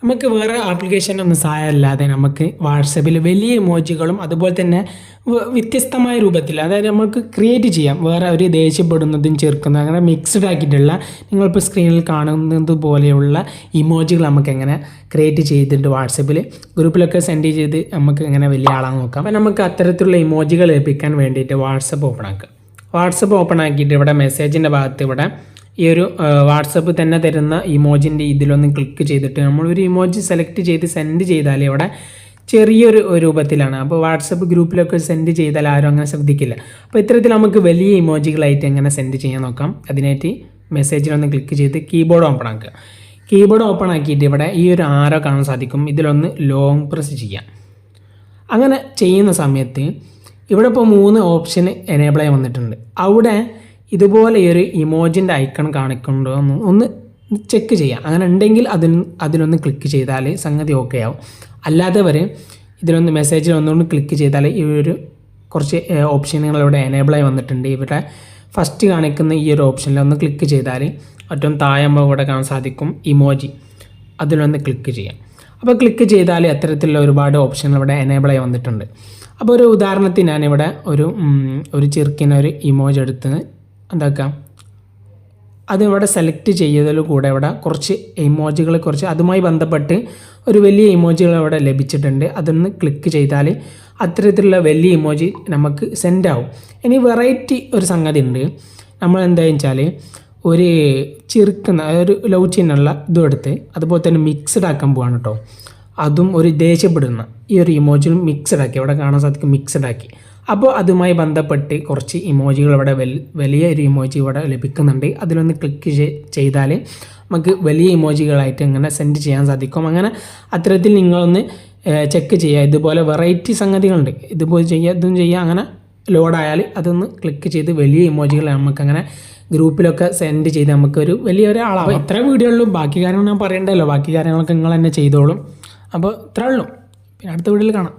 നമുക്ക് വേറെ ആപ്ലിക്കേഷനൊന്നും സഹായമില്ലാതെ നമുക്ക് വാട്സപ്പിൽ വലിയ ഇമോജികളും അതുപോലെ തന്നെ വ്യത്യസ്തമായ രൂപത്തിൽ അതായത് നമുക്ക് ക്രിയേറ്റ് ചെയ്യാം. വേറെ ഒരു ദേഷ്യപ്പെടുന്നതും ചെറുക്കുന്നതും അങ്ങനെ മിക്സ്ഡ് ആക്കിയിട്ടുള്ള നിങ്ങളിപ്പോൾ സ്ക്രീനിൽ കാണുന്നത് പോലെയുള്ള ഇമോജികൾ നമുക്ക് എങ്ങനെ ക്രിയേറ്റ് ചെയ്തിട്ട് വാട്സപ്പിൽ ഗ്രൂപ്പിലൊക്കെ സെൻഡ് ചെയ്ത് നമുക്ക് എങ്ങനെ വലിയ ആളാന്ന് നോക്കാം. അപ്പോൾ നമുക്ക് അത്തരത്തിലുള്ള ഇമോജികൾ ലഭിക്കാൻ വേണ്ടിയിട്ട് വാട്സപ്പ് ഓപ്പൺ ആക്കുക. വാട്സപ്പ് ഓപ്പൺ ആക്കിയിട്ട് ഇവിടെ മെസ്സേജിൻ്റെ ഭാഗത്ത് ഇവിടെ ഈ ഒരു വാട്സപ്പ് തന്നെ തരുന്ന ഇമോജിൻ്റെ ഇതിലൊന്ന് ക്ലിക്ക് ചെയ്തിട്ട് നമ്മളൊരു ഇമോജി സെലക്ട് ചെയ്ത് സെൻഡ് ചെയ്താൽ ഇവിടെ ചെറിയൊരു രൂപത്തിലാണ്. അപ്പോൾ വാട്സപ്പ് ഗ്രൂപ്പിലൊക്കെ സെൻഡ് ചെയ്താൽ ആരും അങ്ങനെ ശ്രദ്ധിക്കില്ല. അപ്പോൾ ഇത്തരത്തിൽ നമുക്ക് വലിയ ഇമോജികളായിട്ട് എങ്ങനെ സെൻഡ് ചെയ്യാൻ നോക്കാം. അതിനായിട്ട് മെസ്സേജിലൊന്ന് ക്ലിക്ക് ചെയ്ത് കീബോർഡ് ഓപ്പൺ ആക്കുക. കീബോർഡ് ഓപ്പൺ ആക്കിയിട്ട് ഇവിടെ ഈ ഒരു ആരോ കാണാൻ സാധിക്കും. ഇതിലൊന്ന് ലോങ് പ്രസ് ചെയ്യാം. അങ്ങനെ ചെയ്യുന്ന സമയത്ത് ഇവിടെ ഇപ്പോൾ 3 ഓപ്ഷൻ എനേബിൾ ആയി വന്നിട്ടുണ്ട്. അവിടെ ഇതുപോലെ ഒരു ഇമോജിൻ്റെ ഐക്കൺ കാണിക്കുന്നുണ്ടോ എന്ന് ഒന്ന് ചെക്ക് ചെയ്യാം. അങ്ങനെ ഉണ്ടെങ്കിൽ അതിലൊന്ന് ക്ലിക്ക് ചെയ്താൽ സംഗതി ഓക്കെ ആവും. അല്ലാത്തവർ ഇതിലൊന്ന് മെസ്സേജിൽ ഒന്നുകൊണ്ട് ക്ലിക്ക് ചെയ്താൽ ഈ ഒരു കുറച്ച് ഓപ്ഷനുകൾ ഇവിടെ എനേബിളായി വന്നിട്ടുണ്ട്. ഇവിടെ ഫസ്റ്റ് കാണിക്കുന്ന ഈ ഒരു ഓപ്ഷനിൽ ഒന്ന് ക്ലിക്ക് ചെയ്താൽ ഏറ്റവും താഴെയാകുമ്പോൾ ഇവിടെ കാണാൻ സാധിക്കും ഇമോജി. അതിലൊന്ന് ക്ലിക്ക് ചെയ്യാം. അപ്പോൾ ക്ലിക്ക് ചെയ്താൽ അത്തരത്തിലുള്ള ഒരുപാട് ഓപ്ഷനുകൾ ഇവിടെ എനേബിളായി വന്നിട്ടുണ്ട്. അപ്പോൾ ഒരു ഉദാഹരണത്തിന് ഞാനിവിടെ ഒരു ചെറുക്കിനൊരു ഇമോജി എടുത്ത് എന്താക്കാം അതിവിടെ സെലക്ട് ചെയ്തതിൽ കൂടെ ഇവിടെ കുറച്ച് ഇമോജികളെ കുറിച്ച് അതുമായി ബന്ധപ്പെട്ട് ഒരു വലിയ ഇമോജികൾ ഇവിടെ ലഭിച്ചിട്ടുണ്ട്. അതൊന്ന് ക്ലിക്ക് ചെയ്താൽ അത്തരത്തിലുള്ള വലിയ ഇമോജി നമുക്ക് സെൻഡ് ആവും. ഇനി വെറൈറ്റി ഒരു സംഗതി ഉണ്ട്. നമ്മൾ എന്താണെന്ന് വെച്ചാൽ ഒരു ചിരിക്കുന്ന ഒരു ലവ് ചിഹ്നമുള്ള ഇതും എടുത്ത് അതുപോലെ തന്നെ മിക്സ്ഡ് ആക്കാൻ പോവാണ് കേട്ടോ. അതും ഒരു ദേഷ്യപ്പെടുന്ന ഈ ഒരു ഇമോജിയും മിക്സ്ഡ് ആക്കി ഇവിടെ കാണാൻ സാധിക്കും. മിക്സ്ഡ് ആക്കി അപ്പോൾ അതുമായി ബന്ധപ്പെട്ട് കുറച്ച് ഇമോജികൾ ഇവിടെ വലിയ ഒരു ഇമോജി ഇവിടെ ലഭിക്കുന്നുണ്ട്. അതിലൊന്ന് ക്ലിക്ക് ചെയ്താൽ നമുക്ക് വലിയ ഇമോജികളായിട്ട് ഇങ്ങനെ സെൻഡ് ചെയ്യാൻ സാധിക്കും. അങ്ങനെ അത്തരത്തിൽ നിങ്ങളൊന്ന് ചെക്ക് ചെയ്യുക. ഇതുപോലെ വെറൈറ്റി സംഗതികളുണ്ട്. ഇതുപോലെ ചെയ്യുക, ഇതും ചെയ്യുക. അങ്ങനെ ലോഡായാൽ അതൊന്ന് ക്ലിക്ക് ചെയ്ത് വലിയ ഇമോജികൾ നമുക്കങ്ങനെ ഗ്രൂപ്പിലൊക്കെ സെൻഡ് ചെയ്ത് നമുക്കൊരു വലിയൊരാളാവും. ഇത്ര വീഡിയോയുള്ളൂ. ബാക്കി കാര്യങ്ങൾ ഞാൻ പറയണ്ടല്ലോ. ബാക്കി കാര്യങ്ങളൊക്കെ നിങ്ങൾ തന്നെ ചെയ്തോളും. അപ്പോൾ ഇത്രേ ഉള്ളൂ. പിന്നെ അടുത്ത വീഡിയോയിൽ കാണാം.